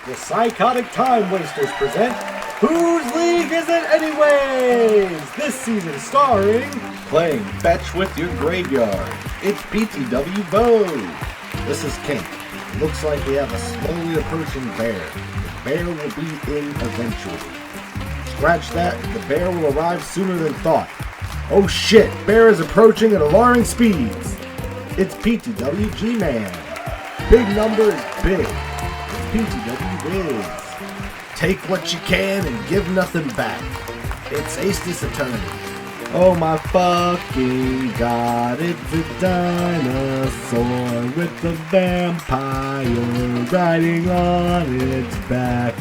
The Psychotic Time Wasters present Whose League Is It Anyways? This season starring Playing Fetch with Your Graveyard. It's PTW Vogue. This is King. It looks like we have a slowly approaching bear. The bear will be in eventually. Scratch that, the bear will arrive sooner than thought. Oh shit, bear is approaching at alarming speeds. It's PTW G-Man. Big number is big. PTW Wiz. Take what you can and give nothing back. It's Ace Attorney. Oh my fucking god, it's a dinosaur with a vampire riding on its back.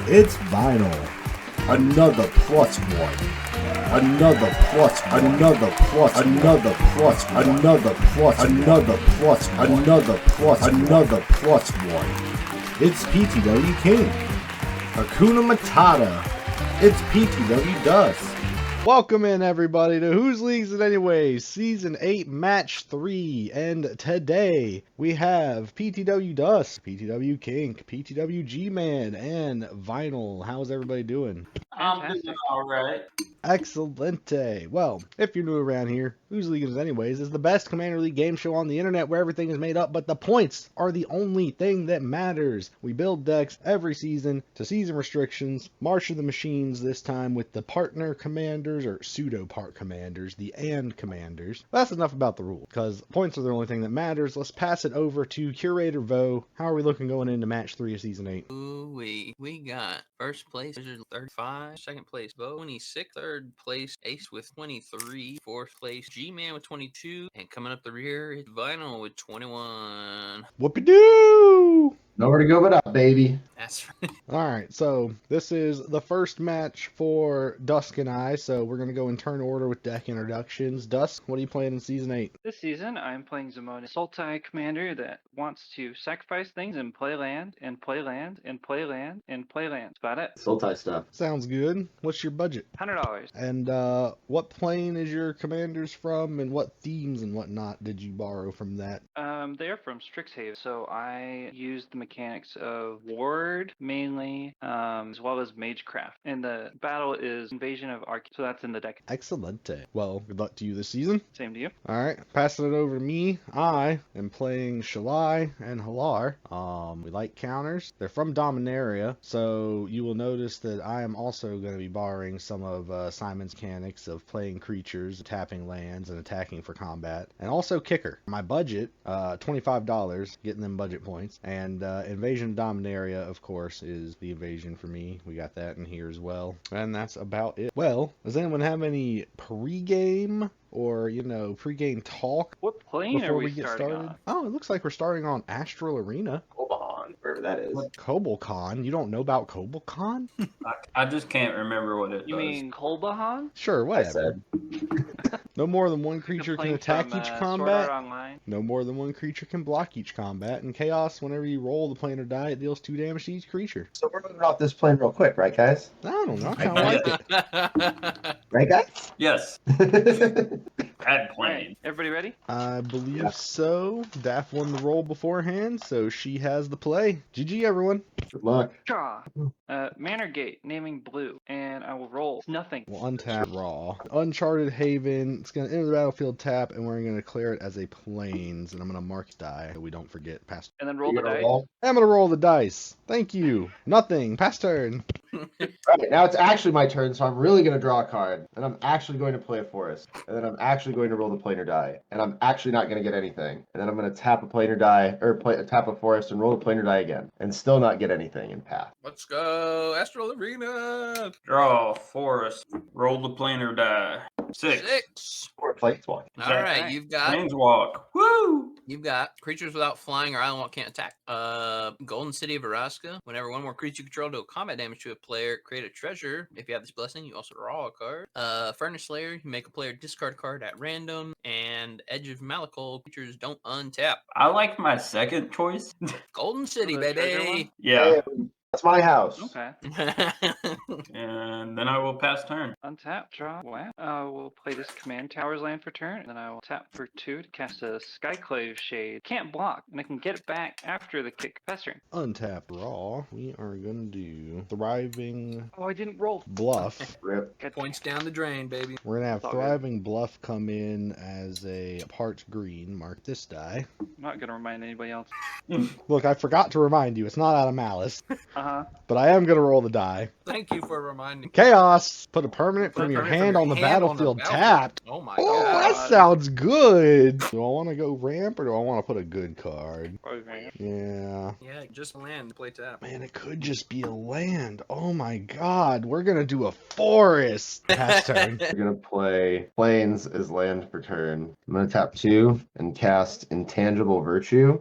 It's Vinyl. Another plus one. Another plus, another plus, another plus, another plus, another plus, another plus, another plus one. It's PTW King. Hakuna Matata. It's PTW Dust. Welcome in, everybody, to Whose Leagues It Anyways, Season 8, Match 3, and today we have PTW Dust, PTW Kink, PTW G-Man, and Vinyl. How's everybody doing? I'm doing alright. Excelente. Well, if you're new around here, Whose League Is It Anyways is the best Commander League game show on the internet where everything is made up, but the points are the only thing that matters. We build decks every season to season restrictions, March of the Machines this time with the partner commanders, or pseudo-part commanders, the and commanders. That's enough about the rule, because points are the only thing that matters. Let's pass it over to Curator Vo. How are we looking going into Match 3 of Season 8? Ooh, we got first place, Wizard 35, second place, Bo 26, third place, Ace with 23, fourth place, G-Man with 22, and coming up the rear is Vinyl with 21. Whoopie-doo! Nowhere to go but up, baby. That's right. Alright, so this is the first match for Dusk and I, so we're going to go in turn order with deck introductions. Dusk, what are you playing in Season 8? This season, I'm playing Zamona, Sultai commander that wants to sacrifice things and play land, and play land, and play land, and play land. That's about it. Sultai stuff. Sounds good. What's your budget? $100. And what plane is your commanders from, and what themes and whatnot did you borrow from that? They are from Strixhaven, so I used the mechanics of Ward mainly, as well as Magecraft. And the battle is Invasion of Arc, so that's in the deck. Excelente. Well, good luck to you this season. Same to you. Alright, passing it over to me. I am playing Shalai and Halar. We like counters. They're from Dominaria, so you will notice that I am also going to be borrowing some of Simon's mechanics of playing creatures, tapping lands, and attacking for combat. And also Kicker. My budget, $25, getting them budget points. And Invasion of Dominaria, of course, is the invasion for me. We got that in here as well. And that's about it. Well, does anyone have any pre-game or, pre-game talk What plane before are we we get starting started? on? Oh, it looks like we're starting on Astral Arena. Oban, wherever that is. Kobolcon? You don't know about Kobolcon? I just can't remember what it You does. mean Kolbahan? Sure, I whatever. said. No more than one creature The can plane attack from, each Sword combat. Art Online. No more than one creature can block each combat. In Chaos, whenever you roll the planar die, it deals 2 damage to each creature. So we're moving off this plane real quick, right, guys? I don't know, I kind of like it. Right, guys? Yes, that plane. Alright, everybody ready? I believe Yeah. so. Daff won the roll beforehand, so she has the play. GG, everyone. Good luck. Draw. Manor Gate, naming blue, and I will roll. It's nothing. We'll untap Raw. Uncharted Haven. It's going to enter the battlefield tap, and we're going to declare it as a plains. And I'm going to mark die so we don't forget. Pass. And then roll the You gonna dice. roll? I'm going to roll the dice. Thank you. Nothing. Pass turn. Right, now it's actually my turn, so I'm really going to draw a card. And I'm actually going to play a forest. And then I'm actually going to roll the planar die. And I'm actually not going to get anything. And then I'm going to tap a planar die, or tap a forest and roll a planar die again. And still not get anything in path. Let's go, Astral Arena. Draw, forest, roll the planar die. 6. Or planeswalk. All right, you've got Planeswalk. Woo! You've got creatures without flying or island walk can't attack. Golden City of Araska. Whenever one more creature you control deal combat damage to a player, create a treasure. If you have this blessing, you also draw a card. Furnace Slayer, you make a player discard a card at random. And Edge of Malakol, creatures don't untap. I like my second choice. Golden City, The treasure baby. one? Yeah. That's my house. Okay. And then I will pass turn. Untap, draw. Wow. We'll play this command tower's land for turn, and then I will tap for 2 to cast a Skyclave Shade. Can't block, and I can get it back after the kick. Pass turn. Untap raw. We are gonna do Thriving Oh, I didn't roll. Bluff. Rip. Good. Points down the drain, baby. We're gonna have It's all good. Thriving Bluff come in as a parts green. Mark this die. I'm not gonna remind anybody else. Look, I forgot to remind you. It's not out of malice, Uh-huh. but I am gonna roll the die. Thank you for reminding. Chaos. Put a permanent Put a from your permanent hand from on the your hand on the battlefield battlefield. tapped. Oh my Oh, god. that sounds good. Do I want to go ramp or do I want to put a good card? Okay. Yeah. Yeah, just land to play tap. Man, it could just be a land. Oh my god. We're gonna do a forest. Pass turn. We're gonna play Plains as land for turn. I'm gonna tap 2 and cast Intangible Virtue.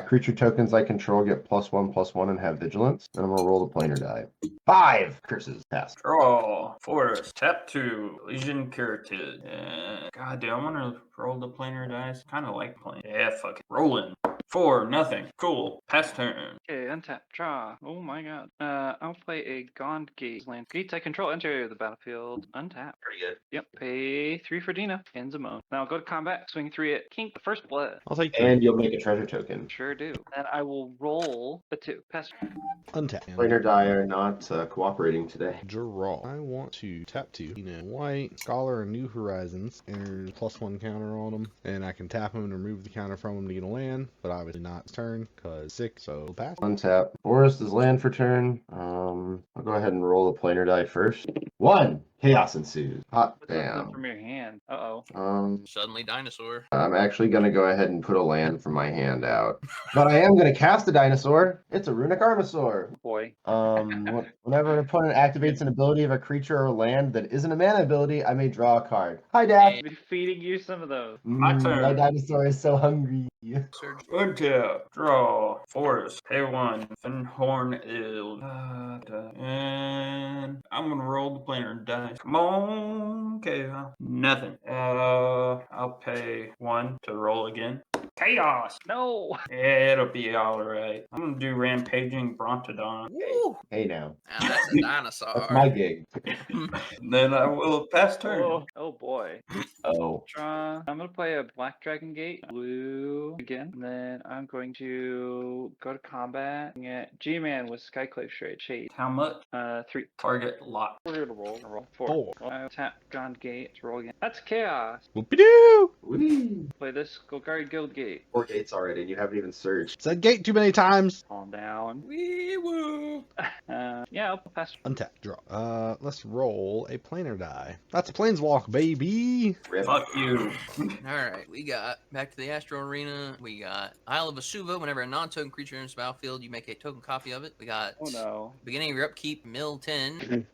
Creature tokens I control get +1/+1 and have vigilance. Then I'm gonna roll the planar die. 5 curses. Pass. Draw. Forest. Tap 2. Legion Curated. God, do I want to roll the planar dice? Kind of like playing. Yeah, fuck it. Rolling. 4. Nothing. Cool. Pass turn. Okay, untap, draw. Oh my god. I'll play a Gond Gate land. Gates I control enter the battlefield. Untap. Pretty good. Yep. Pay 3 for Dina. End Zimone. Now go to combat. Swing 3 at Kink. The first blood. I'll take 3. And you'll make a treasure token. Sure do. And I will roll a 2. Pass. Untap. Planar die are not cooperating today. Draw. I want to tap 2. White. Scholar and New Horizons. Enter +1 counter on them. And I can tap them and remove the counter from them to get a land. But obviously not his turn because 6. So pass. Untap. Forest is land for turn. I'll go ahead and roll the planar die first. 1. Chaos ensues. Hot What's up damn. from your hand? Uh-oh. Suddenly dinosaur. I'm actually going to go ahead and put a land from my hand out. But I am going to cast a dinosaur. It's a Runic Armasaur. Boy. Whenever an opponent activates an ability of a creature or land that isn't a mana ability, I may draw a card. Hi, Dad. I'll be feeding you some of those. My turn. My dinosaur is so hungry. Surge. Untap. Draw. Forest. Pay 1. Finhorn Ill. And I'm gonna roll the planar dice. Come on. Okay. Nothing. I'll pay 1 to roll again. Chaos. No. Yeah, it'll be alright. I'm gonna do Rampaging Brontodon. Woo! Hey, now. Now that's a dinosaur. That's my gig. Then I will pass turn. Oh boy. Oh. Draw. I'm gonna play a Black Dragon Gate, blue again. And then I'm going to go to combat and get G-Man with Skyclave Shade. How much? 3. Target lock. We're gonna roll. 4. 4. I'll tap Gond Gate to roll again. That's chaos. Whoopie-doo! Whee! Play this Golgari Guild Gate. 4 gates already, and you haven't even searched. Said gate too many times. Calm down. Wee woo. Yeah, I'll pass. Untap. Draw. Let's roll a planar die. That's a planeswalk, baby. Rip. Fuck you. Alright, we got back to the Astro Arena. We got Isle of Asuva. Whenever a non-token creature enters the battlefield, you make a token copy of it. We got Oh no. beginning of your upkeep, mill 10.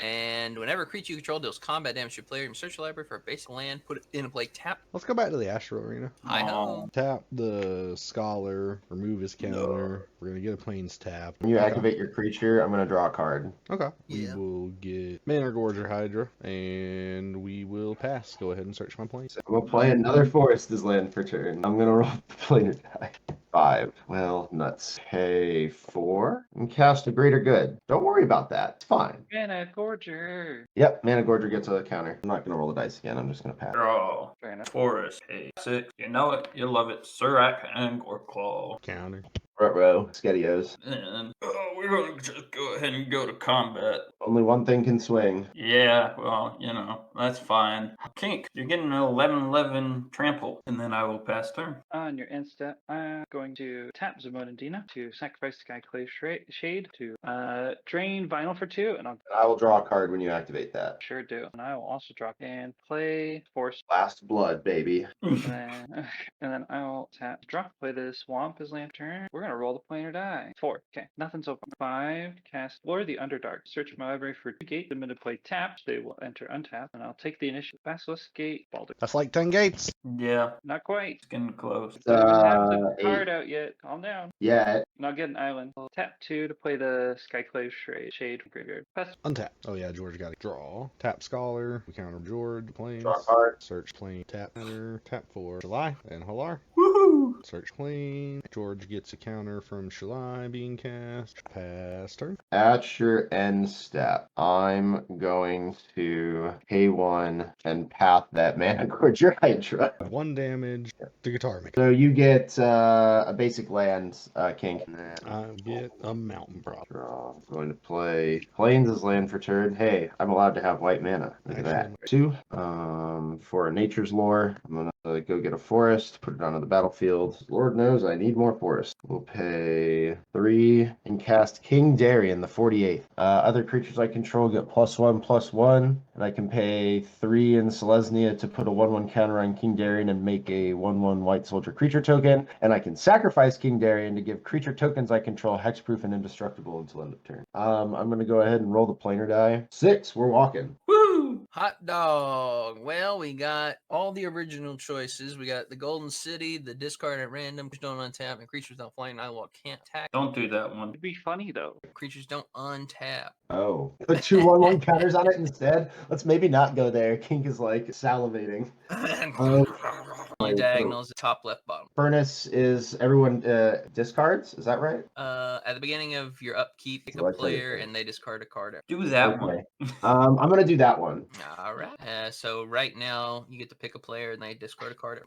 And whenever a creature you control deals combat damage to a player, you search your library for a basic land, put it in a play tap. Let's go back to the Astro Arena. I know. Tap the Scholar, remove his counter. We're gonna get a planes tap. When you activate your creature, I'm going to draw a card. Okay. Yeah. We will get Mana Gorger Hydra, and we will pass. Go ahead and search my planes. I'm going to play another Forest as land for turn. I'm going to roll the planar die. 5. Well, nuts. Pay 4 and cast a Greater Good. Don't worry about that. It's fine. Mana Gorger. Yep, Mana Gorger gets a counter. I'm not going to roll the dice again. I'm just going to pass. Draw. Fair enough. Forest. Pay 6. You know it. You love it. Surak and Gorklaw. Counter. Ruh-roh. Skedios. And we're gonna just go ahead and go to combat. Only one thing can swing. Yeah, well, you know, that's fine. Kink, you're getting an 11/11 trample, and then I will pass turn. On your end step, I'm going to tap Zimone and Dina to sacrifice Skyclave Shade to drain Vinyl for 2, and I'll I will draw a card when you activate that. sure do. And I will also drop and play Force. Last blood, baby. And then I'll tap drop. Play the Swamp as land turn. We're gonna roll the planar die. 4. Okay, nothing so far. 5. Cast Lure the Underdark. Search my library for 2 gates. I'm gonna play taps. They will enter untap, and I'll take the initiative. Basilisk Gate. Balder. That's like 10 gates. Yeah, Not quite. it's getting close. Don't even have the 8. card out yet. Calm down. Yeah. And I'll get an island. I'll tap 2 to play the Skyclave Shade from graveyard. Pass. Untap. Oh yeah, George got to draw. Tap Scholar. We counter George. Planes. Draw a card. Search plane. Tap enter. Tap for July and Halar. Woohoo! Woo! Search plane. George gets a counter from Shalai being cast. Pass turn. At your end step, I'm going to pay 1 and path that mana towards your Hydra. 1 damage to Guitar Maker. So you get a basic land, King. I get a mountain prop. Draw. I'm going to play Plains as land for turn. Hey, I'm allowed to have white mana. Look at that. Actually, 2. For Nature's Lore, I'm going to go get a forest, put it onto the battlefield. Lord knows I need more forest. We'll pay 3 and cast King Darien, the 48th. Other creatures I control get +1/+1, and I can pay 3 in Selesnya to put a 1/1 counter on King Darien and make a 1/1 white soldier creature token. And I can sacrifice King Darien to give creature tokens I control hexproof and indestructible until end of turn. I'm going to go ahead and roll the planar die. 6, we're walking. Woo! Hot dog. Well, we got all the original choices. We got the Golden City, the discard at random, which don't untap, and creatures don't fly and Nightwalk can't attack. Don't do that one. It'd be funny though. Creatures don't untap. Oh. Put 2 1/1 counters on it instead? Let's maybe not go there. King is like salivating. Only diagonals, the top, left, bottom. Furnace is everyone discards? Is that right? At the beginning of your upkeep, pick So a I tell you player first. and they discard a card. Do that Okay. one. I'm going to do that one. All right. So right now you get to pick a player and they discard a card.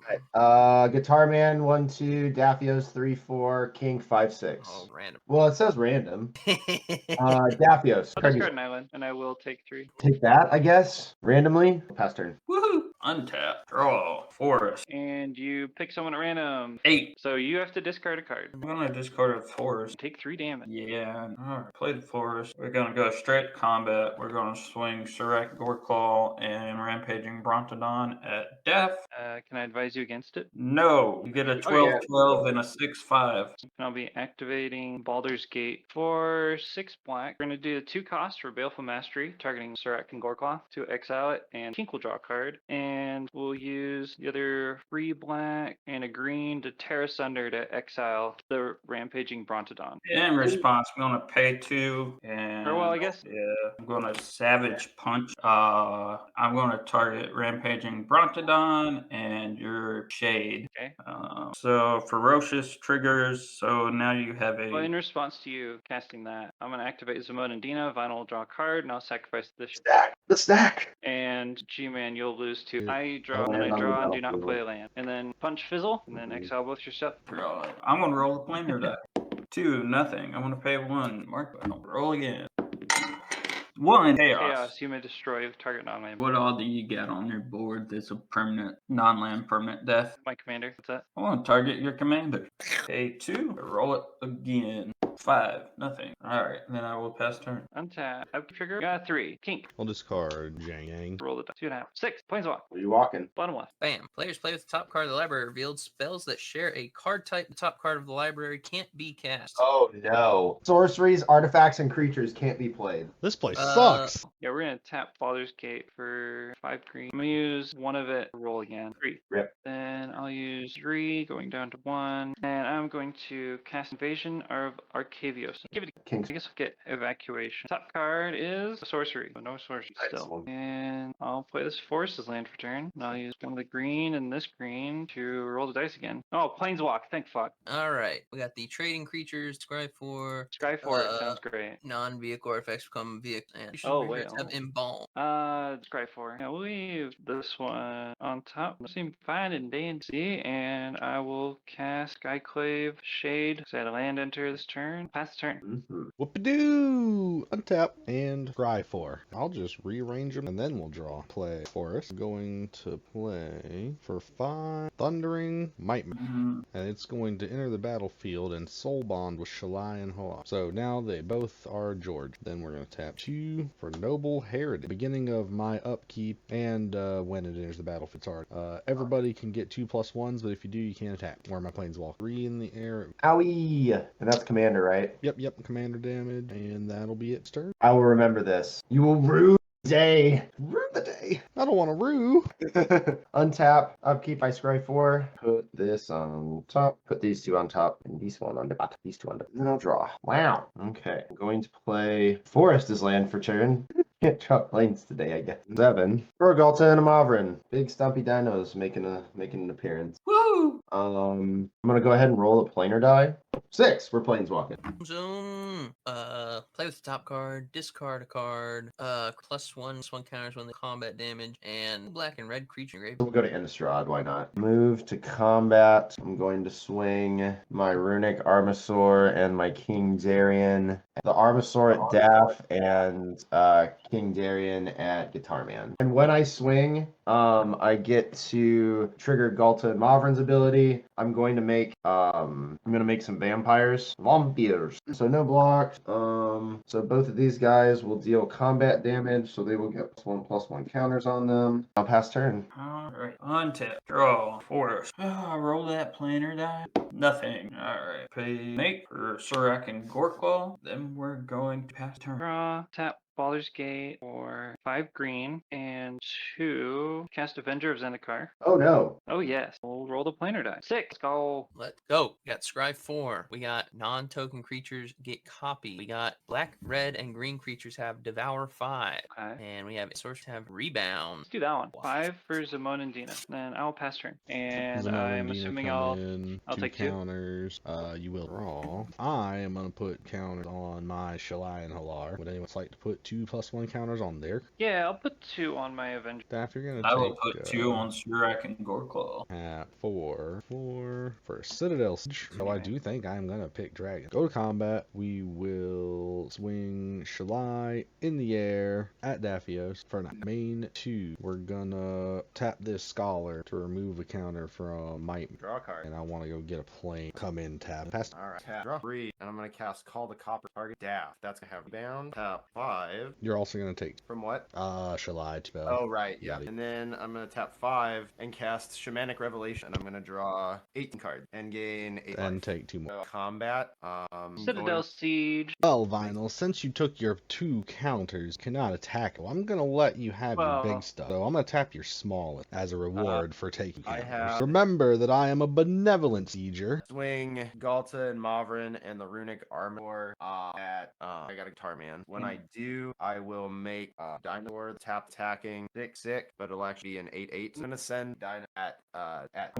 Guitar Man 1 2, Daphios 3 4, King 5 6. Oh, random. Well, it says random. Daphios. I'll discard an island, and I will take 3. Take that, I guess. Randomly. Pass turn. Woohoo! Untap. Draw. Forest. And you pick someone at random. 8. So you have to discard a card. I'm gonna discard a forest. Take 3 damage. Yeah. Alright. Play the forest. We're gonna go straight combat. We're gonna swing Surrak Goreclaw and Rampaging Brontodon at death. Can I advise you against it? No. You get a 12/12 and a 6/5. And I'll be activating Baldur's Gate for 6 black. We're going to do the 2 costs for Baleful Mastery, targeting Surak and Goreclaw to exile it, and Kink will draw a card. And we'll use the other 3 black and a green to tear asunder to exile the Rampaging Brontodon. In response, I'm gonna pay 2 and Or, well, I guess. yeah, I'm gonna Savage Punch. I'm gonna target Rampaging Brontodon and your Shade. Okay. So ferocious triggers. So now you have a. Well, in response to you casting that, I'm going to activate Zamon and Dina. Vinyl will draw a card, and I'll sacrifice this. Stack. The stack. And G-Man, you'll lose 2. I draw, Oh, and I yeah, draw, and no, do not no. play a land. And then punch Fizzle, and then exile both your stuff. I'm gonna roll the planar die. 2, nothing. I'm gonna pay 1. Mark. Roll again. 1 chaos. You may destroy target non-land. What all do you got on your board that's a permanent, non-land permanent death? My commander. What's that? I want to target your commander. Pay 2. Roll it again. 5, nothing. Alright, then I will pass turn. Untap. Up trigger. Got 3. Kink. I'll discard Jang Yang. Roll the 2.5. 6. Planeswalk. Where you walking? Bottom left. Bam. Players play with the top card of the library revealed. Spells that share a card type. The top card of the library can't be cast. Oh no. Sorceries, artifacts, and creatures can't be played. This place sucks. Yeah, we're going to tap Baldur's Gate for 5 green. I'm going to use one of it. Roll again. 3. Rip. Then I'll use 3, going down to 1. And I'm going to cast Invasion of Arcavios. Give it a Kings. I guess I'll get Evacuation. Top card is a sorcery. So no sorcery still. Excellent. And I'll play this forest as land for turn. And I'll use one of the green and this green to roll the dice again. Oh, Planeswalk. Thank fuck. All right. We got the trading creatures. Scry for Scry for it. Sounds great. non-vehicle artifacts become vehicle. And Oh, wait, have oh. embalm. Scry for. I'll leave this one on top. Seem fine in D&C. And I will cast Skyclave Shade. So I had a land enter this turn. Pass the turn. Mm-hmm. Whoop-a-doo! Untap and Cry 4. I'll just rearrange them and then we'll draw. Play Forest. Going to play for 5 Thundering Might. And it's going to enter the battlefield and soul bond with Shalai and Hoa. So now they both are George. Then we're going to tap 2 for Noble Heritage. Beginning of my upkeep and when it enters the battlefield. Sorry. Everybody can get 2+1s, but if you do, you can't attack. Where my Planeswalker. 3 in the air. Owie! And that's commander, right? Yep. Commander damage. And that'll be its turn. I will remember this. You will rue the day. Rue the day. I don't want to rue. Untap, upkeep, I scry 4. Put this on top. Put these 2 on top. And these one on the bottom. These 2 on the. And then I'll draw. Wow. Okay. I'm going to play Forest as land for turn. Can't drop planes today, I guess. 7. Urgalta and a Maverin. Big stumpy dinos making an appearance. Woo! I'm gonna go ahead and roll a planar die. 6. We're planeswalking. Zoom. Play with the top card, discard a card, +1 counters when the combat damage, and black and red creature grave. We'll go to Innistrad, why not? Move to combat. I'm going to swing my Runic Armasaur and my King Darien. The Armasaur at Daff and King Darien at Guitar Man. And when I swing, I get to trigger Galta and Mavrin's ability. I'm going to make some vampires. So no blocks. So both of these guys will deal combat damage, so they will get +1/+1 counters on them. I'll pass turn. Alright, untap, draw, force. Roll that planar die. Nothing. Alright, pay make for Surak and Gorklaw. Then we're going to pass turn. Draw, tap Baldur's Gate for 5 green and 2 cast Avenger of Zendikar. Oh no. Oh yes, we'll roll the planar die. 6. Go. Let's go. We got Scry 4. We got non-token creatures get copy. We got black, red, and green creatures have Devour 5. Okay. And we have source have Rebound. Let's do that one. 5 for Zamon and Dina. Then I'll pass turn. And Zamon I'm and Dina assuming come I'll two take 2. counters. You will draw. I am gonna put counters on my Shalai and Halar. Would anyone like to put 2+1 counters on there? Yeah, I'll put 2 on my Avenger. Daff, you're gonna I will take, put 2 on Surak and Gorklaw. at 4 for Citadel Siege. So I do think I'm gonna pick Dragon. Go to combat. We will swing Shalai in the air at Daphios for main 2. We're gonna tap this Scholar to remove a counter from Might. Draw a card. And I want to go get a plane. Come in, tap. Pass. Alright, tap. Draw 3, and I'm gonna cast Call the Copper target Daff. That's gonna have bound. Tap 5. You're also gonna take From what? Shalai spell. Oh, right, yeah. Yeah. And then I'm gonna tap 5 and cast Shamanic Revelation. And I'm gonna draw 18 cards and gain 8 And life. take 2 more. So, combat. Citadel Siege. Well, Vinyl, since you took your 2 counters, cannot attack. Well, I'm gonna let you have your Well- big stuff. So I'm gonna tap your smallest as a reward for taking I counters. have- Remember that I am a benevolent sieger. Swing Galta and Mavrin and the Runic Armor at I got a Guitar Man. When I do, I will make Dinosaur tap attacking 6/6, but it'll actually be an 8/8. I'm gonna send Dino at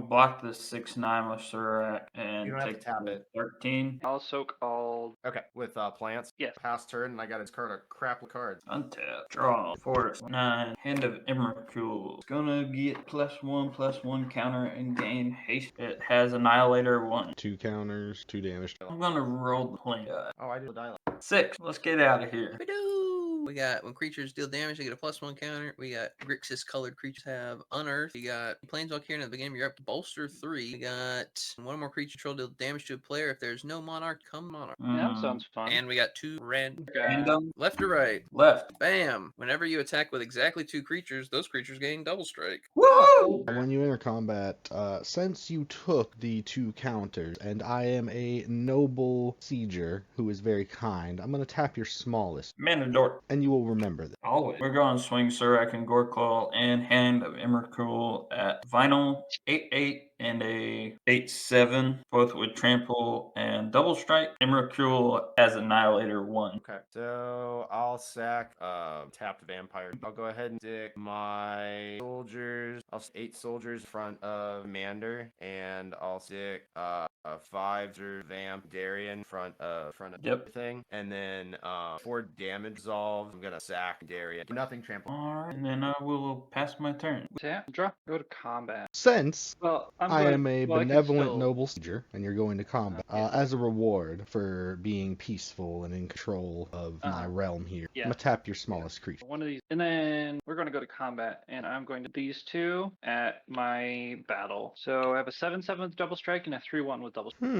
Block the 6/9 with Surak and You don't have to take tap the it. 13. I'll soak all. okay with plants. Yes. Pass turn, and I got his card a crap of cards. Untap. Draw. Force. 9. Hand of Emrakul. It's gonna get +1/+1 counter and gain haste. It has Annihilator 1. 2 counters, 2 damage. I'm gonna roll the plane die. Oh, I did a dialogue. 6. Let's get out of here. We got when creatures deal damage, they get a +1 counter. We got Grixis colored creatures have Unearth. We got Planeswalker here in the beginning. You're up to bolster 3. We got one more creature control deal damage to a player. If there's no monarch, come monarch. That sounds fun. And we got 2 red. Random. Left or right? Left. Bam! Whenever you attack with exactly 2 creatures, those creatures gain double strike. Woo! When you enter combat, since you took the 2 counters, and I am a noble sieger who is very kind, I'm going to tap your smallest, Manador. and you will remember that. Always. We're going to swing Surak and Gorklaw and Hand of Emrakul at Vinyl 8/8 and a 8/7, both with Trample and Double Strike. Emrakul as Annihilator 1. Okay, so I'll sack tapped vampire. I'll go ahead and stick my soldiers. I'll stick 8 soldiers in front of Mander, and I'll stick 5 vamp Darien in front of everything, and then 4 damage resolve. I'm gonna sack Darien. Nothing trample. Alright, and then I will pass my turn. Tap. Draw. Go to combat. Since Well, I am a I can benevolent still- noble sieger, and you're going to combat, as a reward for being peaceful and in control of my realm here, Yeah. I'm going to tap your smallest creature. One of these, and then we're going to go to combat, and I'm going to these 2 at my battle. So I have a 7/7 with double strike and a 3/1 with double strike.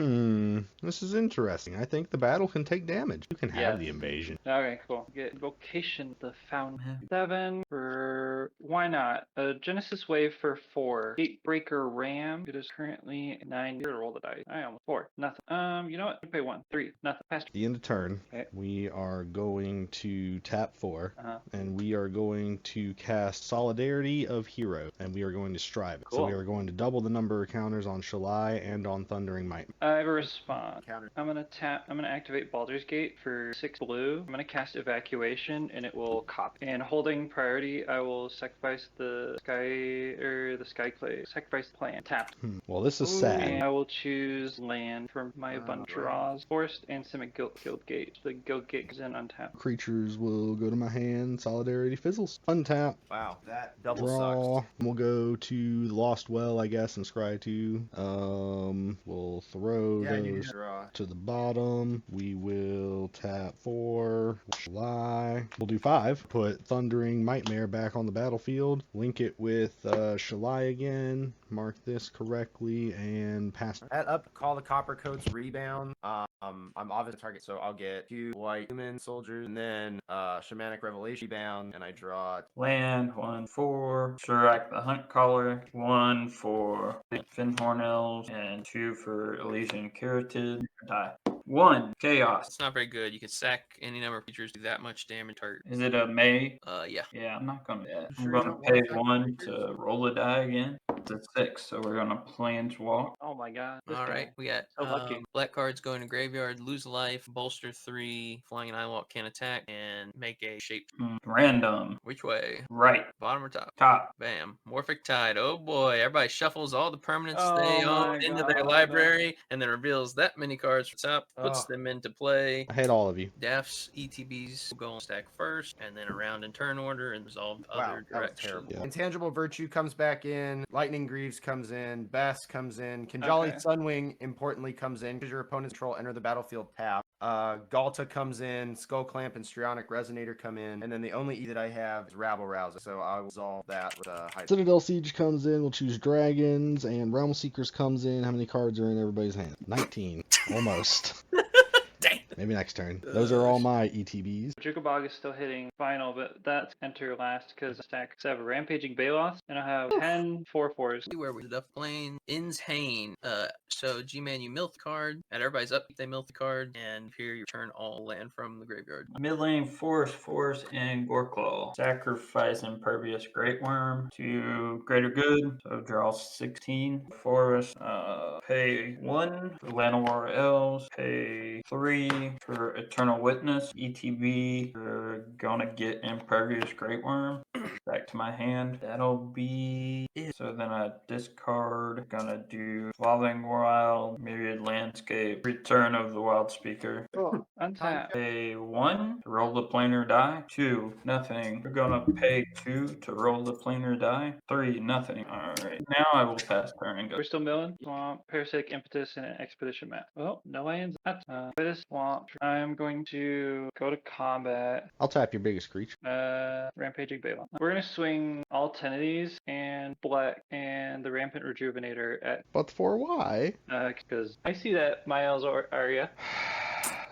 This is interesting. I think the battle can take damage. You can have Yeah. the invasion. Okay, cool. Get Vocation the Fountain. 7 for why not? A Genesis Wave for 4. Gatebreaker Ram. It is currently 9. Here to roll the dice. I almost 4. Nothing. You know what? I pay 1. 3. Nothing. Pass. At the end of turn, Okay. we are going to tap 4, Uh-huh. and we are going to cast Solidarity of Heroes, and we are going to strive it. So Cool. we are going to double the number of counters on Shalai and on Thundering Might. I have a response. Counter. I'm gonna activate Baldur's Gate for 6 blue. I'm gonna cast Evacuation and it will copy. And holding priority, I will sacrifice the sky clay. Sacrifice the plant. Tap. tapped. Well, this is Ooh. sad. And I will choose land from my bunch of Alright. draws. Forest and Simic Guild Gate. The Guild Gate is in untapped. Creatures will go to my hand. Solidarity fizzles. Untap. Wow, that double Draw. sucks. We'll go to the Lost Well, I guess, and scry 2. We'll throw Yeah, you those can draw. to the bottom. We will tap 4. Shalai. We'll do 5. Put Thundering Nightmare back on the battlefield. Link it with Shalai again. Mark this correctly and pass. At up, call the copper coats rebound. I'm obviously target, so I'll get 2 white human soldiers, and then shamanic revelation rebound, and I draw. Land 1 for Surak the Hunt Caller, 1 for Finhorn Elves, and 2 for Elysian Caryatid. Die. 1 Chaos. It's not very good. You can sack any number of creatures, do that much damage target. Is it a May? Yeah. Yeah, I'm not gonna do that. Sure I'm you gonna don't pay wanna sack 1 creatures? to roll a die again. It's a 6, so we're gonna planeswalk. Oh my god. This All guy. right, we got So lucky. black cards going to graveyard, lose a life, bolster 3, flying an Isle Walk can't attack, and make a shape. Random. Which way? Right. Bottom or top? Top. Bam. Morphic Tide. Oh boy, everybody shuffles all the permanents Oh they own my into their God. library, and then reveals that many cards from top, puts Oh. them into play. I hate all of you. Daff's ETBs will go on stack first, and then around in turn order and resolve Wow, other that was directions. terrible. Yeah. Intangible Virtue comes back in. Lightning Greaves comes in. Best comes in. Kinjali Okay. Sunwing importantly comes in because your opponent's control enter the battlefield tap. Galta comes in. Skull Clamp and Strionic Resonator come in. And then the only E that I have is Rabble Rouser. So I will resolve that with high. Citadel Siege comes in. We'll choose Dragons. And Realm Seekers comes in. How many cards are in everybody's hand? 19. Almost. Dang. Maybe next turn. Those are all my ETBs. Jukabog is still hitting final, but that's enter last because I stack 7 Rampaging Balos, and I have 10 4/4s. See where we duff plane ins Hane. So G-Man, you milk the card. At everybody's up, they milk the card, and here you return all land from the graveyard. Mid lane Force, and Goreclaw. Sacrifice Impervious Great Worm to Greater Good. So draw 16. Forest, pay 1 for Llanowar Elves, pay 3 for Eternal Witness. ETB, we're gonna get Impervious Great Worm. Back to my hand. That'll be it. So then I discard. Gonna do Swathing Wild, Myriad Landscape, Return of the Wild Speaker. Oh, untap. Pay 1 to roll the planar die. 2, nothing. We're gonna pay 2 to roll the planar die. 3, nothing. Alright. Now I will pass turn and go. We're still milling. Swamp, Parasitic Impetus, and an Expedition map. Oh, no lands. Play this swamp. I'm going to go to combat. I'll tap your biggest creature. Rampaging Balon. We're gonna swing all 10 of these and Black and the Rampant Rejuvenator at But for why? because I see that Miles or Arya.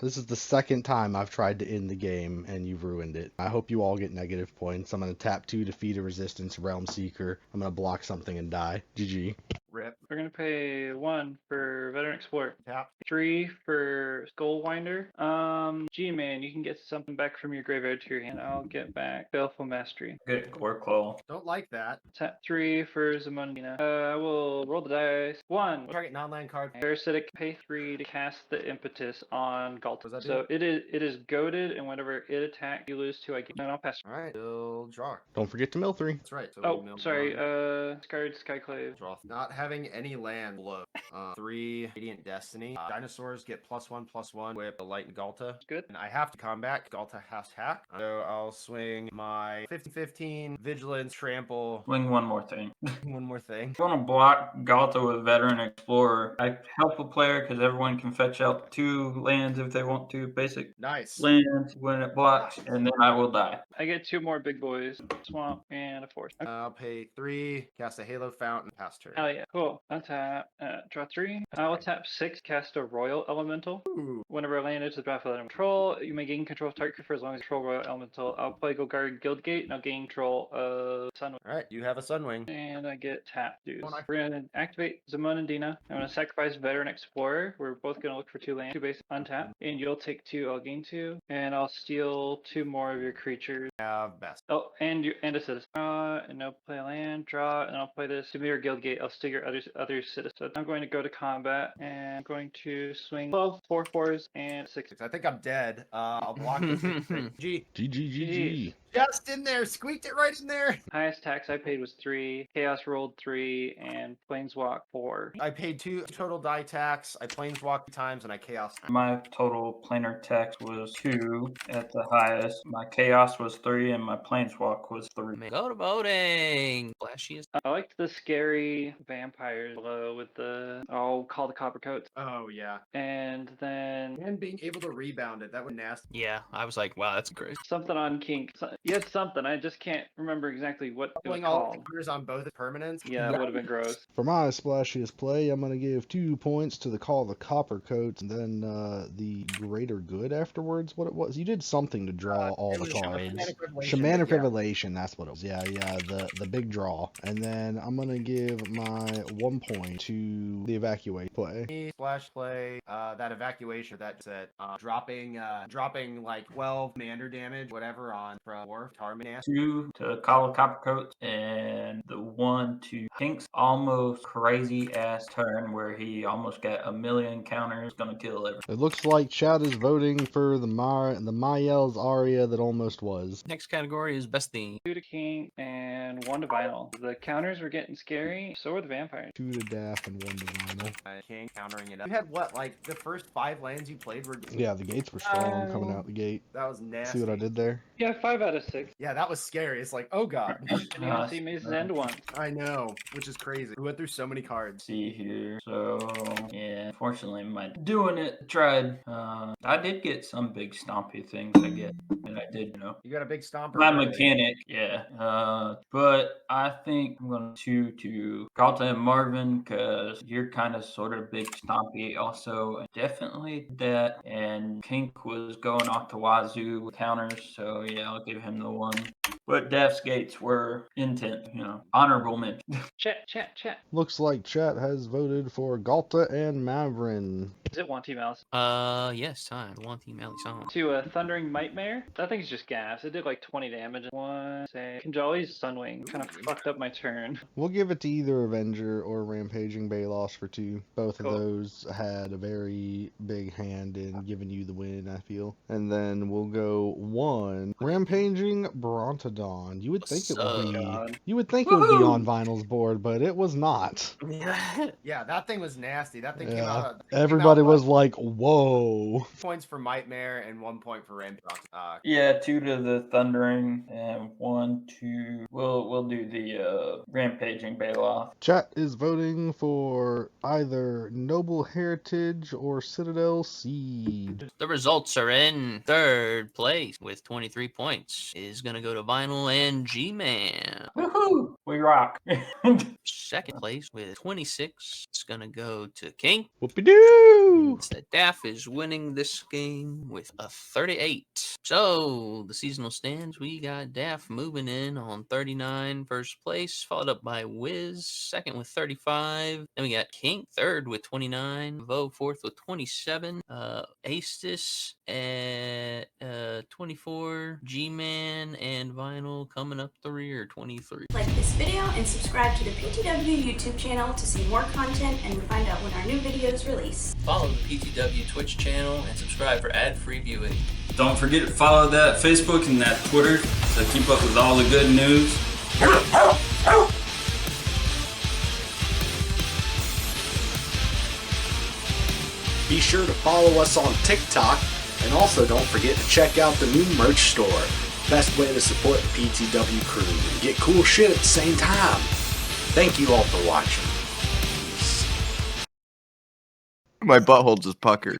This is the second time I've tried to end the game and you've ruined it. I hope you all get negative points. I'm going to tap 2 to defeat a resistance Realm Seeker. I'm going to block something and die. GG. Rip. We're gonna pay 1 for Veteran Explorer. Tap. 3 for Skullwinder. G-Man, you can get something back from your graveyard to your hand. I'll get back Baleful Mastery. Good Goreclaw. Don't like that. Tap 3 for Zamundina. I will roll the dice. 1. Target non-land card. Parasitic, pay 3 to cast the Impetus on Galta. What does that So it is goaded, and whenever it attacks, you lose 2. I get. And I'll pass. All right, we'll draw. Don't forget to mill 3. That's right. So Oh, we'll mill sorry. one. Discard Skyclave. Draw. Not having any land below. 3 Radiant Destiny. Dinosaurs get +1/+1 with the Light and Galta. Good. And I have to combat. Galta has hack. So I'll swing my 15/15 Vigilance, Trample. Swing one more thing. One more thing. I want to block Galta with Veteran Explorer. I help a player because everyone can fetch out 2 lands if they want to. Basic Nice. lands when it blocks, and then I will die. I get 2 more big boys. Swamp and a force. I'll pay 3, cast a Halo Fountain, pass turn. Oh yeah, cool. Untap, draw 3. I will tap 6, cast a Royal Elemental. Ooh. Whenever I land into the battlefield under control, you may gain control of target creature for as long as you control Royal Elemental. I'll play Guard Guildgate, and I'll gain control of Sunwing. All right, you have a Sunwing. And I get tap dudes. Oh, nice. We're gonna activate Zamon and Dina. I'm gonna sacrifice Veteran Explorer. We're both gonna look for 2 lands, 2 base untap. And you'll take 2, I'll gain 2. And I'll steal 2 more of your creatures. Have best. Oh, and a citizen. And no play land, draw, and I'll play this Dimir Guildgate. I'll steal your other citizen. So I'm going to go to combat and I'm going to swing 12 4/4s and 6. I think I'm dead. I'll block this. G. GG. Just in there, squeaked it right in there. Highest tax I paid was 3. Chaos rolled 3, and Planeswalk 4. I paid 2 total die tax. I planeswalked 2 times and I chaos. My total planar tax was 2 at the highest. My chaos was 3, and my planeswalk was 3. Go to voting. Flashiest. I liked the scary vampires below with the call the copper coats. Oh yeah. And then And being able to rebound it, that was nasty. Yeah, I was like, wow, that's crazy. something on kink. You had something. I just can't remember exactly what it was Pulling all called. the fingers on both permanents. Yeah, that would have been gross. For my splashiest play, I'm going to give 2 points to the Call of the Copper Coats, and then the Greater Good afterwards. What it was? You did something to draw all it the was cards. Shamanic Shamanic Revelation, that's what it was. Yeah, the big draw. And then I'm going to give my 1 point to the Evacuate play. Splash play, that evacuation, that set, dropping like 12 commander damage, whatever, on from Dwarf, Tarman. 2 to Call of Coppercoats, and the 1 to Pink's almost crazy ass turn where he almost got a million counters, gonna kill everything. It looks like Chad is voting for the Mayel's Aria that almost was. Next category is best theme. 2 to kink and 1 to vinyl. The counters were getting scary. So were the vampires. 2 to Daff and 1 to Vinyl. King countering it up. You had what, like the first 5 lands you played were. Yeah, the gates were strong coming out the gate. That was nasty. See what I did there? Yeah, 5 out of 6. Yeah, that was scary. It's like, oh god. And you didn't see Maze's End once. I know, which is crazy. We went through so many cards. See here. So yeah, unfortunately, my doing it tried. I did get some big stompy things, I guess, and I did, You got a big stomper. my right? mechanic, yeah. But I think I'm going to Galta and Marvin because you're kind of sort of big stompy also. Definitely that. And Kink was going off to Wazoo with counters, so yeah, I'll give him the 1. But Daff's gates were intent, honorable mention. Chat. Looks like chat has voted for Galta and Mavrin. Is it Wanty Mouse? Yes, time. One team Alley song. To Thundering Nightmare. That thing's just gas. It did like 20 damage. Kinjali's Sunwing kind of fucked up my turn. We'll give it to either Avenger or Rampaging Balos for 2. Both of those had a very big hand in giving you the win, I feel. And then we'll go 1 Rampaging Brontodon. You would think it would be. You would think it would be on Vinyl's board, but it was not. Yeah, that thing was nasty. That thing came out. Everybody was like, "Whoa!" Points for Nightmare and 1 point for Rampage. Yeah, 2 to the Thundering and 1 to we'll do the Rampaging Baloth. Chat is voting for either Noble Heritage or Citadel Siege. The results are in third place with 23 points. Is gonna go to Vinyl and G-Man. Woohoo! We rock. Second place with 26. It's gonna go to King. Whoopie-doo! Daff is winning this game with a 38. So the seasonal stands, we got Daff moving in on 39, first place, followed up by Wiz, second with 35. Then we got King, third with 29. Vo, fourth with 27. Astis at 24. G-Man and Vinyl coming up the rear, 23. Like this video and subscribe to the PTW YouTube channel to see more content and to find out when our new videos release. Follow the PTW Twitch channel and subscribe for ad-free viewing. Don't forget to follow that Facebook and that Twitter to keep up with all the good news. Be sure to follow us on TikTok, and also don't forget to check out the new merch store. Best way to support the PTW crew and get cool shit at the same time. Thank you all for watching. My butthole just puckered.